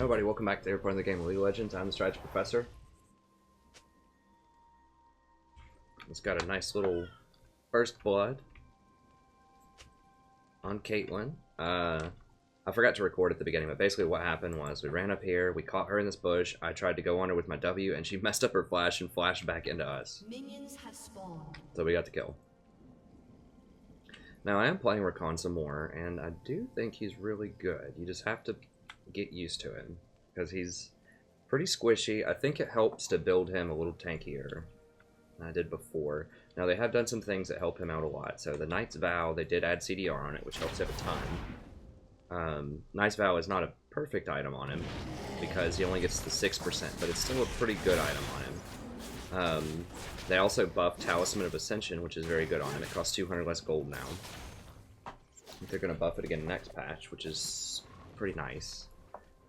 Everybody, welcome back to the part of the game of League of Legends. I'm the Strategy Professor. It's got a nice little first blood on Caitlyn. I forgot to record at the beginning, but basically what happened was we ran up here, we caught her in this bush, I tried to go on her with my W, and she messed up her flash and flashed back into us. Minions have spawned. So we got the kill. Now I am playing Rakan some more, and I do think he's really good. You just have to get used to him, because he's pretty squishy. I think it helps to build him a little tankier than I did before. Now they have done some things that help him out a lot. So the Knight's Vow, they did add CDR on it, which helps him a ton. Knight's Vow is not a perfect item on him, because he only gets the 6%, but it's still a pretty good item on him. They also buffed Talisman of Ascension, which is very good on him. It costs 200 less gold now. I think they're going to buff it again next patch, which is pretty nice.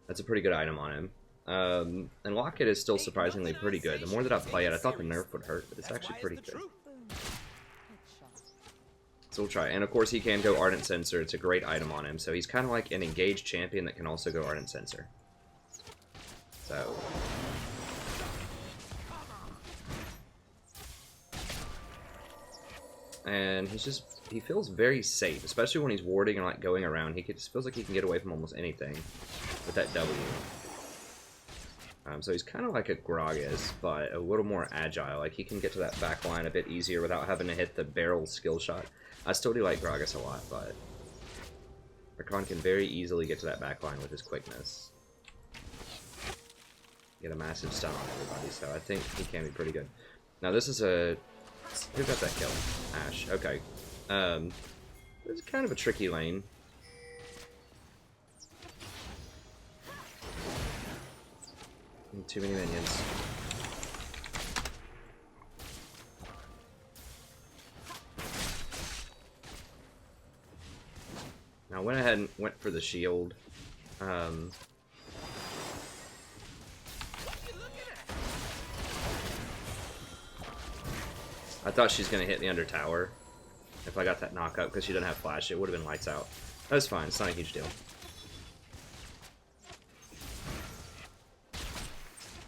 That's a pretty good item on him. And Locket is still surprisingly pretty good. The more that I play it, I thought the nerf would hurt, but it's actually pretty good. So we'll try. And of course he can go Ardent Censer. It's a great item on him. So he's kind of like an engaged champion that can also go Ardent Censer. So... and he feels very safe, especially when he's warding and like going around. He just feels like he can get away from almost anything with that W. So he's kind of like a Gragas, but a little more agile. Like he can get to that back line a bit easier without having to hit the barrel skill shot. I still do like Gragas a lot, but Rakan can very easily get to that back line with his quickness. Get a massive stun on everybody, so I think he can be pretty good. Now this is a... who got that kill? Ash. Okay. It's kind of a tricky lane. Too many minions. Now I went ahead and went for the shield. I thought she's going to hit the under tower if I got that knockup, because she doesn't have flash. It would have been lights out. That's fine. It's not a huge deal.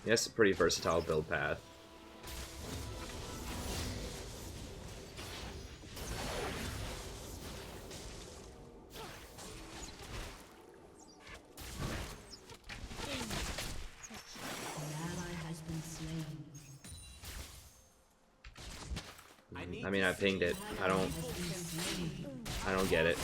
Yes, a pretty versatile build path. I mean, I pinged it. I don't get it.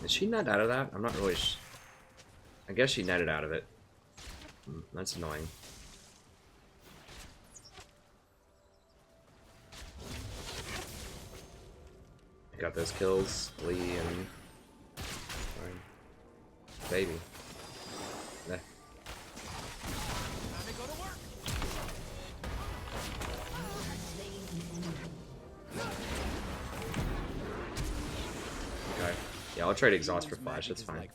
Is she not out of that? I'm not really I guess she netted out of it. That's annoying. Got those kills. Lee and... baby. Nah. Okay. Yeah, I'll trade exhaust for flash, that's fine.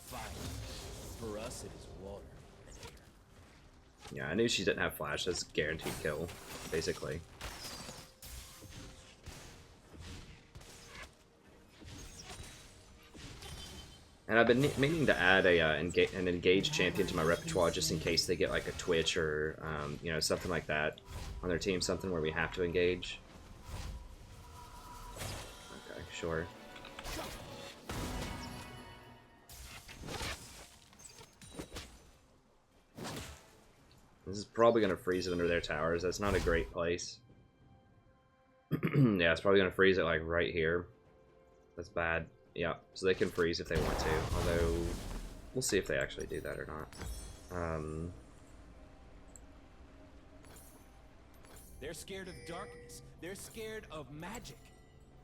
For us it is water. Yeah, I knew she didn't have flash, that's guaranteed kill, basically. And I've been meaning to add an engaged champion to my repertoire just in case they get like a Twitch or you know, something like that on their team, something where we have to engage. Okay, sure. This is probably going to freeze it under their towers. That's not a great place. Yeah, it's probably going to freeze it like right here. That's bad. Yeah, so they can freeze if they want to. Although, we'll see if they actually do that or not. They're scared of darkness. They're scared of magic.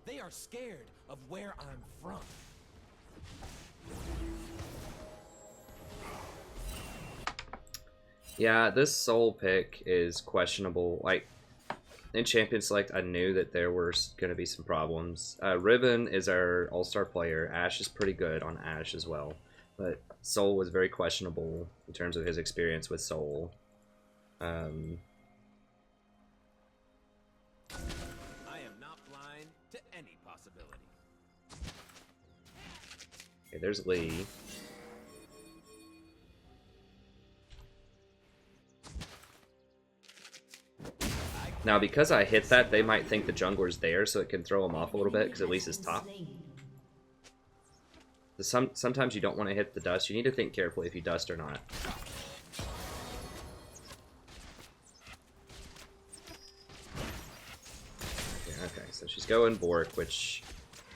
They are scared of where I'm from. Yeah, this soul pick is questionable. Like, in Champion Select, I knew that there were going to be some problems. Riven is our all-star player. Ashe is pretty good on Ashe as well. But Soul was very questionable in terms of his experience with Soul. I am not blind to any possibility. Okay, there's Lee. Now, because I hit that, they might think the jungler's there, so it can throw them off a little bit, because at least it's top. Sometimes you don't want to hit the dust. You need to think carefully if you dust or not. Okay, so she's going Bork, which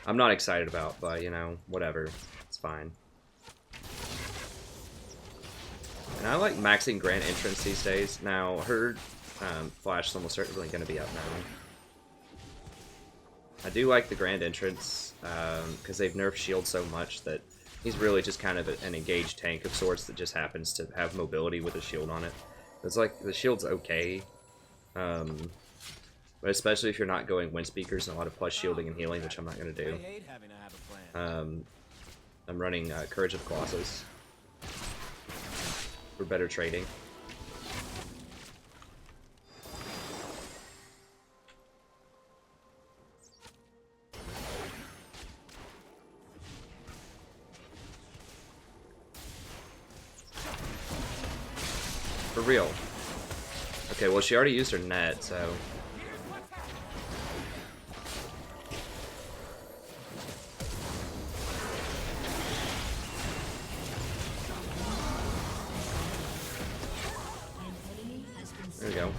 I'm not excited about, but, you know, whatever. It's fine. And I like maxing Grand Entrance these days. Now, her Flash is almost certainly going to be up now. I do like the Grand Entrance, because they've nerfed shield so much that he's really just kind of an engaged tank of sorts that just happens to have mobility with a shield on it. It's like, the shield's okay, but especially if you're not going wind speakers and a lot of plus shielding and healing, which I'm not going to do. I'm running Courage of Colossus for better trading. For real. Okay, well, she already used her net, so... There we go.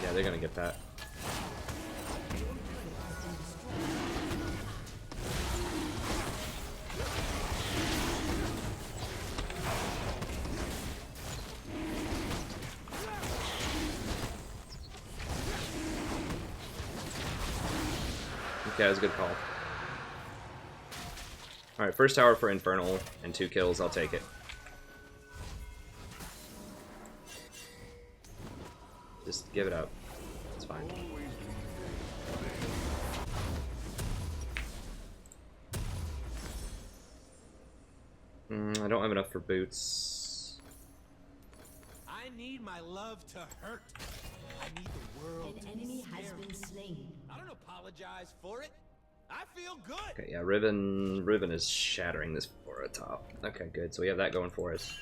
Yeah, they're gonna get that. Okay, that was a good call. Alright, first tower for Infernal and 2 kills, I'll take it. Just give it up. It's fine. I don't have enough for boots. I need my love to hurt. I need the world An enemy has been slain. I don't apologize for it. I feel good. Okay, yeah, Riven is shattering this floor at top. Okay, good. So we have that going for us.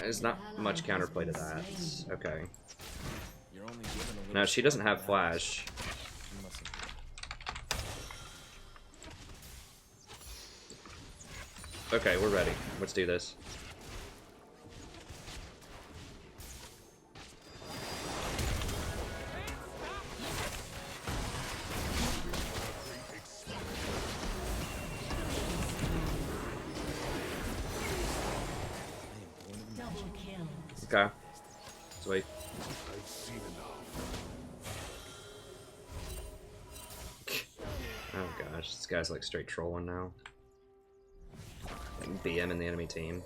There's not much counterplay to that. Okay. Now, she doesn't have flash. Okay, we're ready. Let's do this. Okay. Sweet. Oh gosh, this guy's like straight trolling now. Like BM in the enemy team.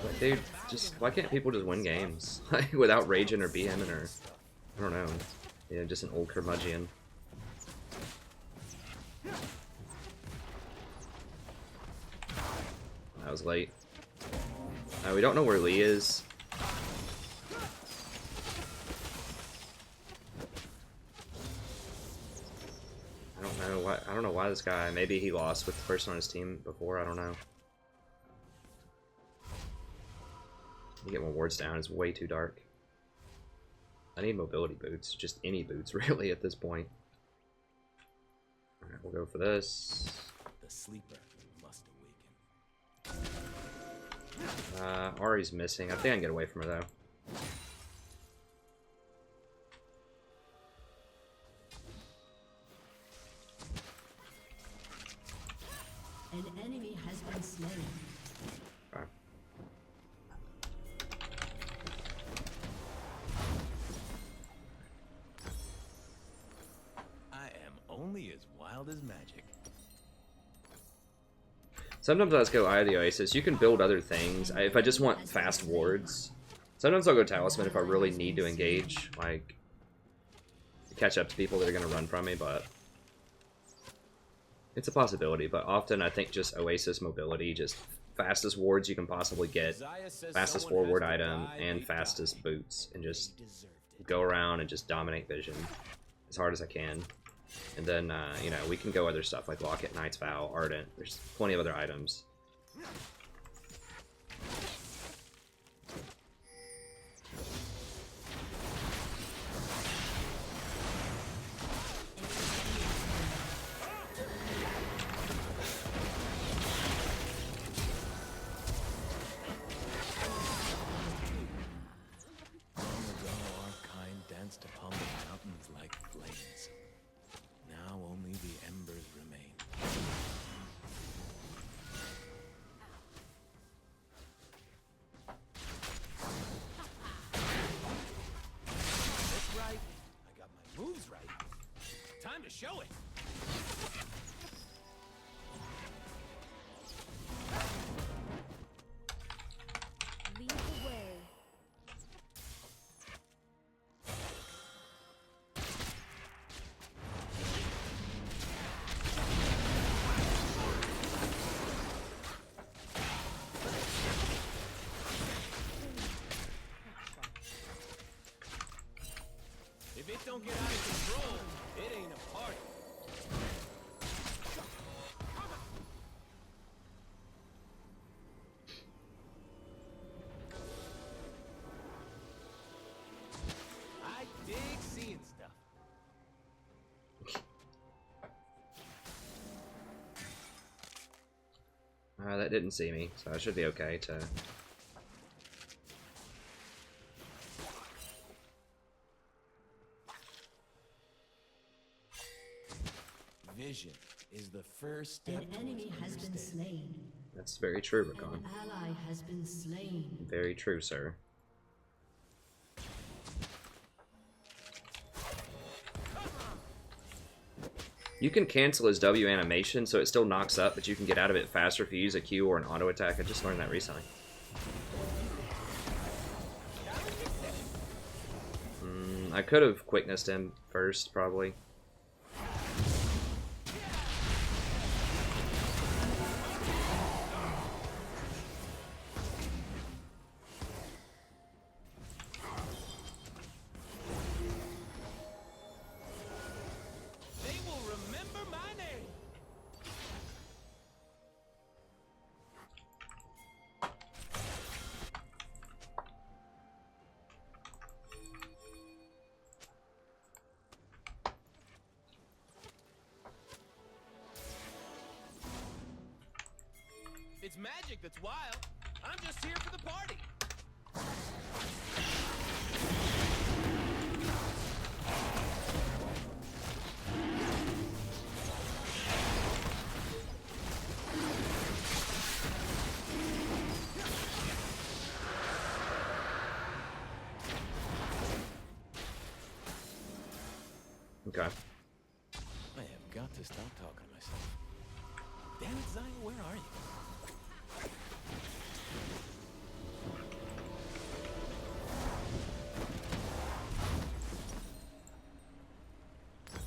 But dude, just why can't people just win games like without raging or BMing or I don't know. Yeah, just an old curmudgeon. That was late. We don't know where Lee is. I don't know why this guy. Maybe he lost with the person on his team before. I don't know. You get more wards down. It's way too dark. I need mobility boots. Just any boots, really, at this point. Alright, we'll go for this. The sleeper must awaken. Ari's missing. I think I can get away from her though. An enemy has been slain. Okay. I am only as wild as magic. Sometimes I just go Eye of the Oasis. You can build other things. If I just want fast wards, sometimes I'll go Talisman if I really need to engage, like, catch up to people that are going to run from me, but it's a possibility. But often I think just Oasis mobility, just fastest wards you can possibly get, fastest forward item, and fastest boots, and just go around and just dominate vision as hard as I can. And then, you know, we can go other stuff like Locket, Knight's Vow, Ardent. There's plenty of other items. Long ago, our kind danced upon the mountains like flames. Now only the embers remain. That's right. I got my moves right. Time to show it. Lead the way. If it don't get out of control, it ain't a party. I dig seeing stuff. That didn't see me, so I should be okay to... Vision is the first step. An enemy towards has been understanding. slain. That's very true, Rakan. An ally has been slain. Very true, sir. You can cancel his W animation, so it still knocks up, but you can get out of it faster if you use a Q or an auto attack. I just learned that recently. I could have quicknessed him first, probably. They will remember my name. It's magic that's wild. I'm just here for the party. Okay. I have got to stop talking to myself. Damn it, Zaya, where are you?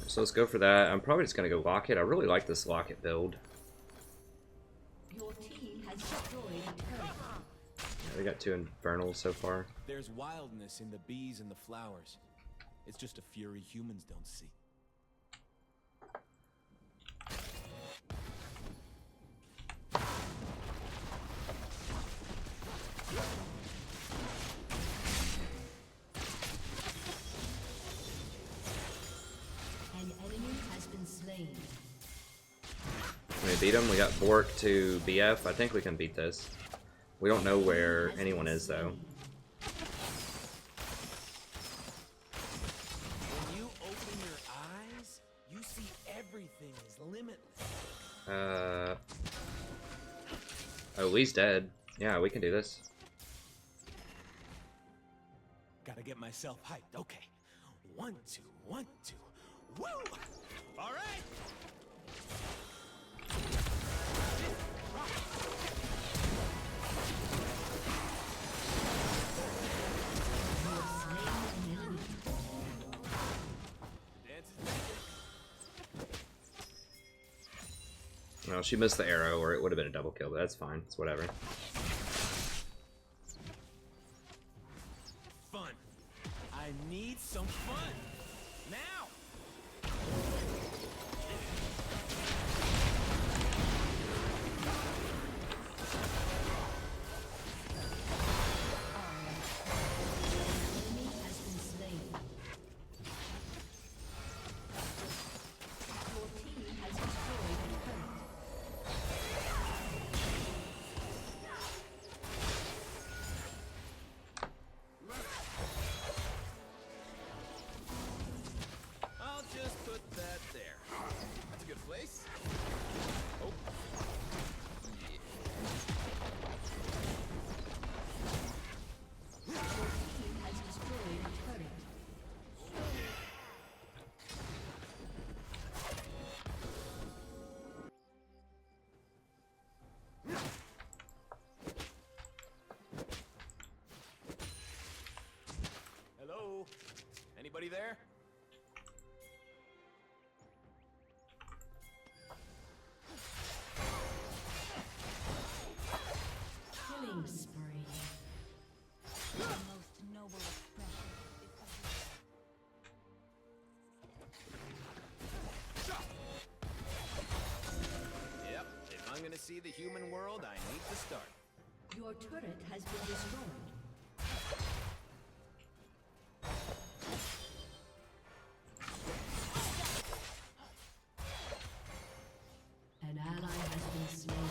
So let's go for that. I'm probably just going to go Locket. I really like this Locket build. Your team has destroyed a turret. Yeah, we got 2 Infernals so far. There's wildness in the bees and the flowers. It's just a fury humans don't see. An enemy has been slain. I need beat him. We got Bork to BF. I think we can beat this. We don't know where anyone is, though. When you open your eyes, you see everything is limitless. Oh, Lee's dead. Yeah, we can do this. Gotta get myself hyped. Okay. 1, 2, 1, 2. Woo! All right. Well, she missed the arrow, or it would have been a double kill, but that's fine. It's whatever. Fun. I need some fun. Now. Enemy has been slain. Your team has destroyed a turret. I'll just put that there. That's a good place. Oh. Your team has destroyed a turret. Hello? Anybody there? Killing spree. The most noble expression is Yep. If I'm gonna see the human world, I need to start. Your turret has been destroyed. An ally has been slain.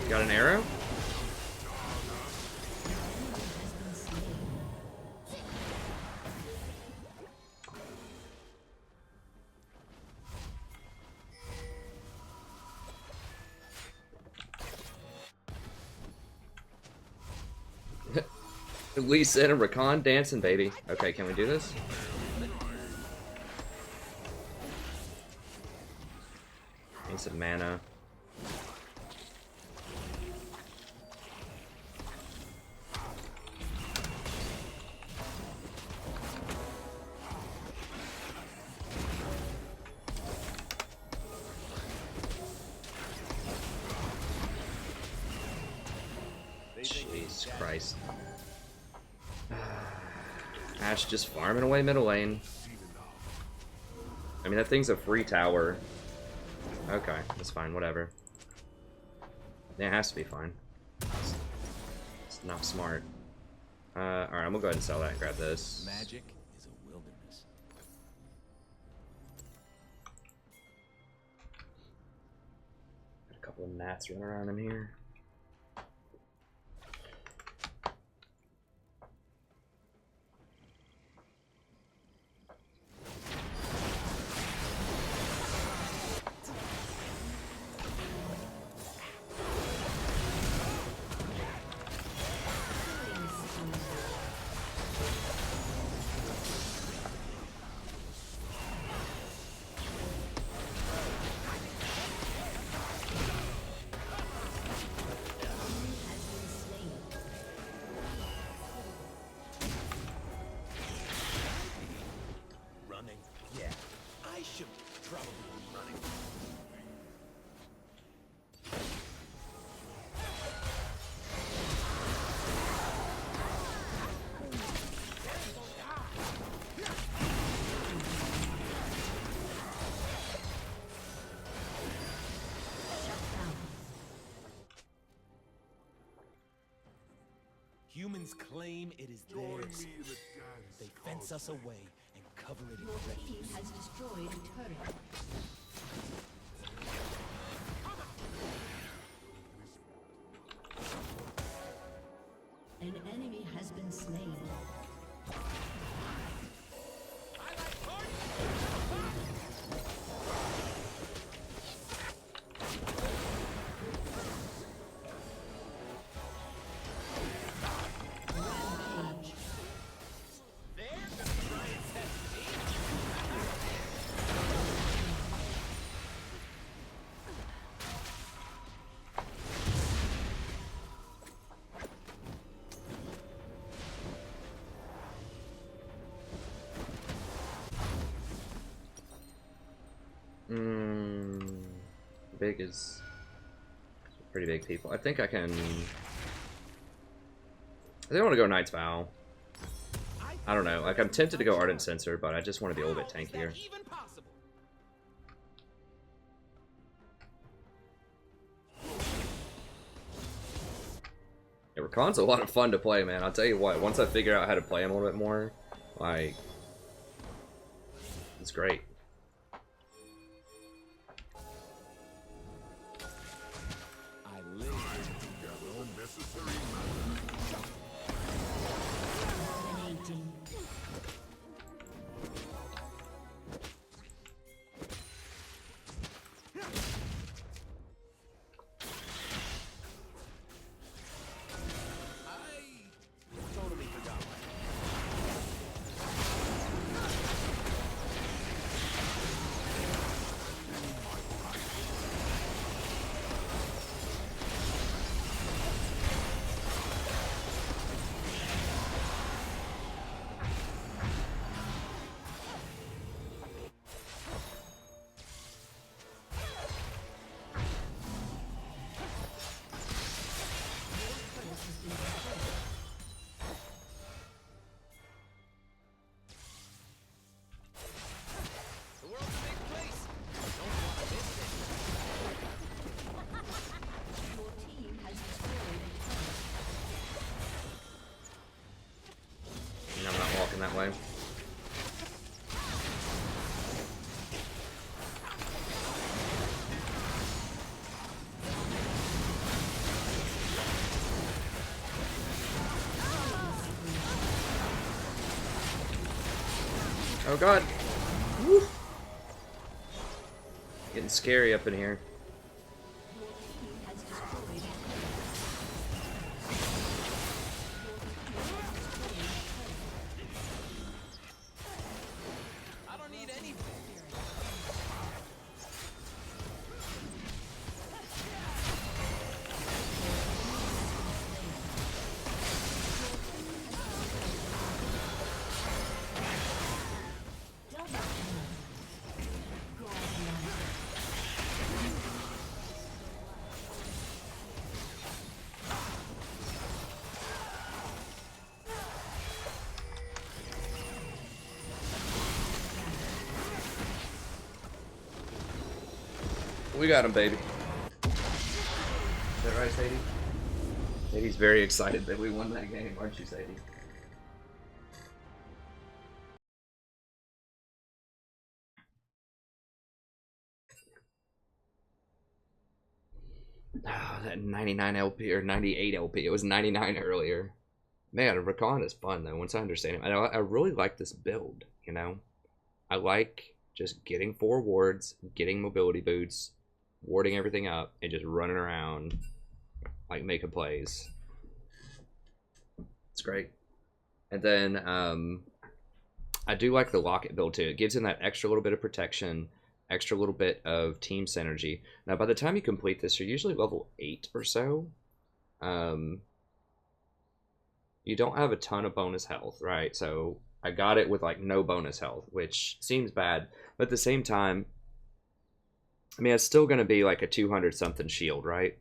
Got an arrow? Lisa and Rakan dancing, baby. Okay, can we do this? Need some mana. Jesus Christ. Ash just farming away middle lane. I mean, that thing's a free tower. Okay, that's fine, whatever. Yeah, it has to be fine. It's not smart. Alright, I'm gonna go ahead and sell that and grab this. Magic is a wilderness. Got a couple of gnats running around in here. Humans claim it is theirs. They fence us away and cover it in Your refuse. team has destroyed a turret. An enemy has been slain. Rampage. Big is pretty big people. I think I can. I think I want to go Knight's Vow. I don't know. Like, I'm tempted to go Ardent Censer, but I just want to be a little bit tankier. Yeah, Rakan's a lot of fun to play, man. I'll tell you what. Once I figure out how to play him a little bit more, like, it's great. Dominating. Totally forgot. The world's a big place. Don't want to miss it. Your team has destroyed a turret. And I'm not walking that way. Oh god. Woo. Getting scary up in here. Your team has destroyed a turret. I don't need any. We got him, baby. Is that right, Sadie? Sadie's very excited that we won that game, aren't you, Sadie? Oh, that 99 LP or 98 LP. It was 99 earlier. Man, Rakan is fun though. Once I understand him, I really like this build. You know, I like just getting 4 wards, getting mobility boots, warding everything up, and just running around like making plays. It's great. And then I do like the locket build too. It gives him that extra little bit of protection, extra little bit of team synergy. Now, by the time you complete this, you're usually level 8 or so. You don't have a ton of bonus health, right? So I got it with like no bonus health, which seems bad. But at the same time, I mean, it's still going to be like a 200 something shield, right?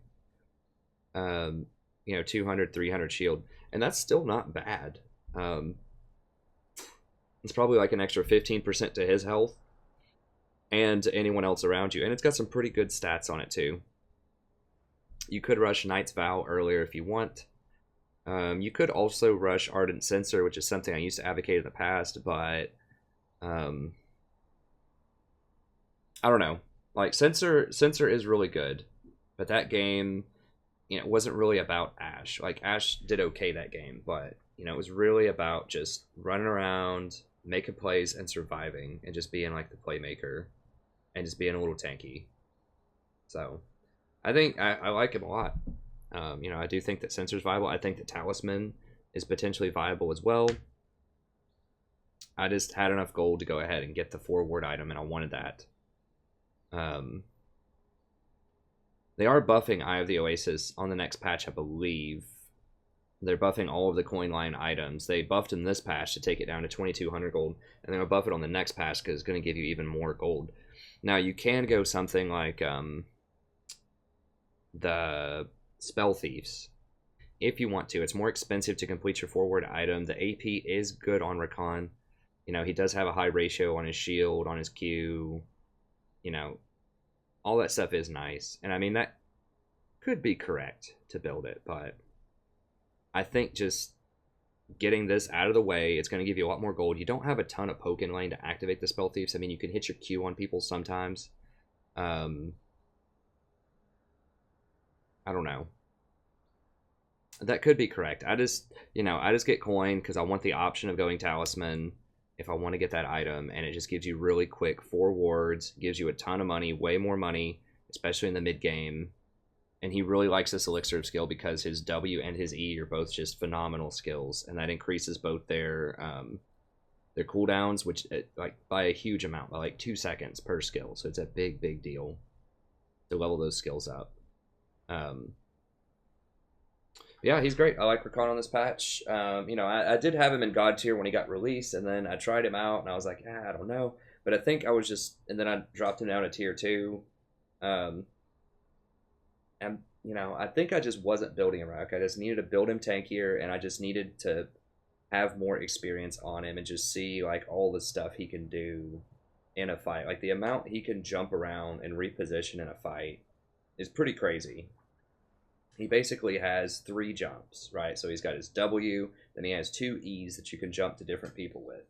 You know, 200, 300 shield. And that's still not bad. It's probably like an extra 15% to his health and to anyone else around you. And it's got some pretty good stats on it too. You could rush Knight's Vow earlier if you want. You could also rush Ardent Sensor, which is something I used to advocate in the past, but I don't know. Like Sensor is really good, but that game, wasn't really about Ashe. Like Ashe did okay that game, but it was really about just running around, making plays, and surviving, and just being like the playmaker, and just being a little tanky. So, I think I like him a lot. I do think that Sensor's viable. I think that Talisman is potentially viable as well. I just had enough gold to go ahead and get the forward item, and I wanted that. They are buffing Eye of the Oasis on the next patch, I believe. They're buffing all of the coin line items. They buffed in this patch to take it down to 2,200 gold, and they're going to buff it on the next patch because it's going to give you even more gold. Now, you can go something like the Spell Thieves if you want to. It's more expensive to complete your forward item. The AP is good on Rakan. He does have a high ratio on his shield, on his Q. All that stuff is nice. And I mean, that could be correct to build it, but I think just getting this out of the way, it's going to give you a lot more gold. You don't have a ton of poke in lane to activate the Spell Thieves. I mean, you can hit your Q on people sometimes. I don't know. That could be correct. I just get coin because I want the option of going Talisman if I want to get that item, and it just gives you really quick 4 wards, gives you a ton of money, way more money, especially in the mid game. And he really likes this Elixir of Skill because his W and his E are both just phenomenal skills, and that increases both their cooldowns, which like by a huge amount, by like 2 seconds per skill. So it's a big deal to level those skills up. Yeah, he's great. I like Rakan on this patch. I did have him in God tier when he got released, and then I tried him out, and I was like, I don't know. But I think I was just, and then I dropped him down to tier 2. And, I think I just wasn't building him right. I just needed to build him tankier, and I just needed to have more experience on him and just see, like, all the stuff he can do in a fight. Like, the amount he can jump around and reposition in a fight is pretty crazy. He basically has 3 jumps, right? So he's got his W, then he has 2 E's that you can jump to different people with.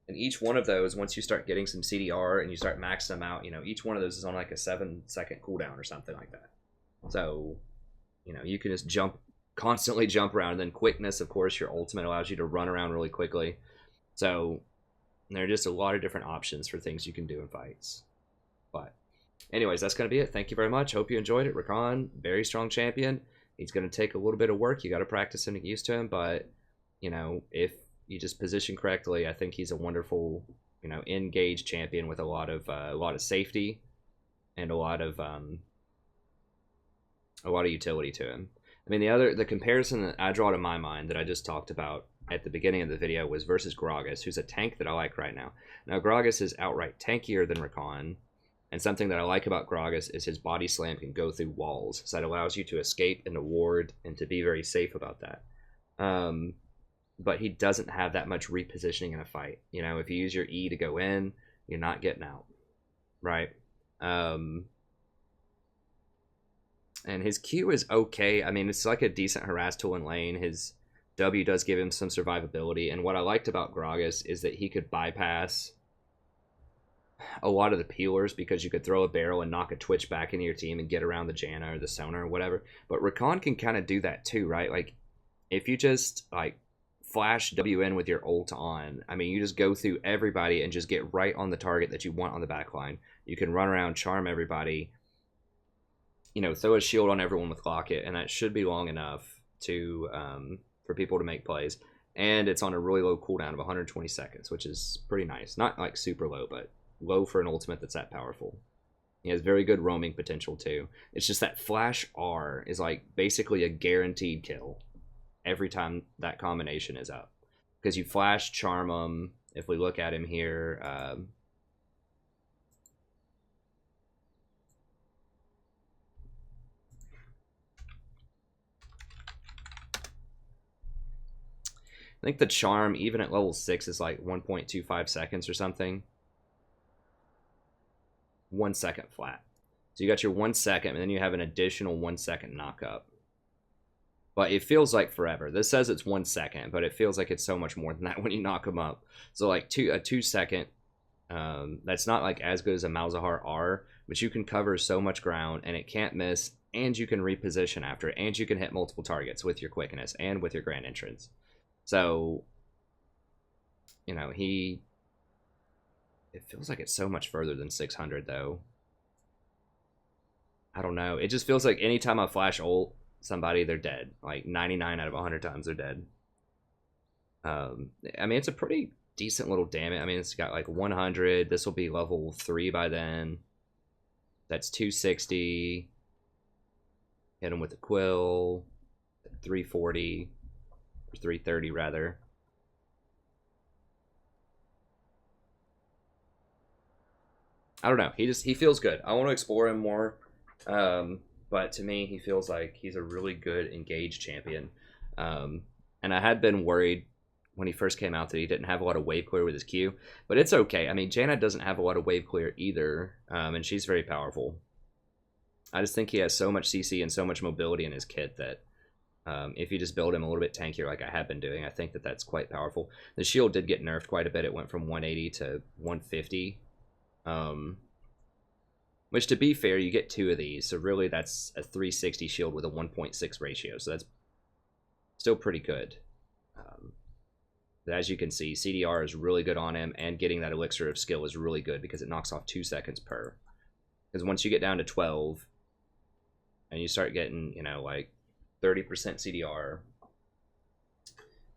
And each one of those, once you start getting some CDR and you start maxing them out, each one of those is on like a 7-second cooldown or something like that. So, you can just constantly jump around. And then quickness, of course, your ultimate allows you to run around really quickly. So there are just a lot of different options for things you can do in fights. But anyways, that's going to be it. Thank you very much. Hope you enjoyed it. Rakan, very strong champion. He's going to take a little bit of work. You got to practice and get used to him. But, if you just position correctly, I think he's a wonderful, engaged champion with a lot of safety and a lot of utility to him. I mean, the comparison that I draw to my mind that I just talked about at the beginning of the video was versus Gragas, who's a tank that I like right now. Now, Gragas is outright tankier than Rakan. And something that I like about Gragas is his body slam can go through walls. So that allows you to escape and to ward and to be very safe about that. But he doesn't have that much repositioning in a fight. If you use your E to go in, you're not getting out. Right? And his Q is okay. I mean, it's like a decent harass tool in lane. His W does give him some survivability. And what I liked about Gragas is that he could bypass a lot of the peelers because you could throw a barrel and knock a Twitch back into your team and get around the Janna or the Sona or whatever. But Rakan can kind of do that too, right? Like, if you just, like, flash W in with your ult on, I mean, you just go through everybody and just get right on the target that you want on the back line. You can run around, charm everybody, throw a shield on everyone with Locket, and that should be long enough to for people to make plays. And it's on a really low cooldown of 120 seconds, which is pretty nice. Not, like, super low, but low for an ultimate that's that powerful. He has very good roaming potential too. It's just that flash R is like basically a guaranteed kill every time that combination is up, because you flash charm him. If we look at him here, I think the charm even at level 6 is like 1.25 seconds or something. 1 second flat. So you got your 1 second, and then you have an additional 1 second knock up. But it feels like forever. This says it's 1 second, but it feels like it's so much more than that when you knock him up. So like a 2 second, that's not like as good as a Malzahar R, but you can cover so much ground and it can't miss, and you can reposition after it, and you can hit multiple targets with your quickness and with your grand entrance. So, you know, it feels like it's so much further than 600 though. I don't know. It just feels like anytime I flash ult somebody, they're dead. Like 99 out of 100 times they're dead. I mean, it's a pretty decent little damage. I mean, it's got like 100. This will be level 3 by then. That's 260. Hit him with a quill. 340. Or 330 rather. I don't know. He feels good. I want to explore him more. But to me, he feels like he's a really good engaged champion. And I had been worried when he first came out that he didn't have a lot of wave clear with his Q, but it's okay. I mean, Janna doesn't have a lot of wave clear either, and she's very powerful. I just think he has so much CC and so much mobility in his kit that if you just build him a little bit tankier like I have been doing, I think that that's quite powerful. The shield did get nerfed quite a bit. It went from 180 to 150. Which, to be fair, you get 2 of these, so really that's a 360 shield with a 1.6 ratio, so that's still pretty good. But as you can see, CDR is really good on him, and getting that Elixir of Skill is really good because it knocks off 2 seconds per. Because once you get down to 12, and you start getting, you know, like 30% CDR,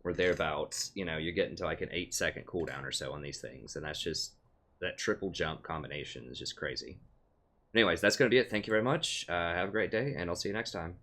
or thereabouts, you know, you're getting to like an 8-second cooldown or so on these things, and that's just, that triple jump combination is just crazy. Anyways, that's going to be it. Thank you very much. Have a great day, and I'll see you next time.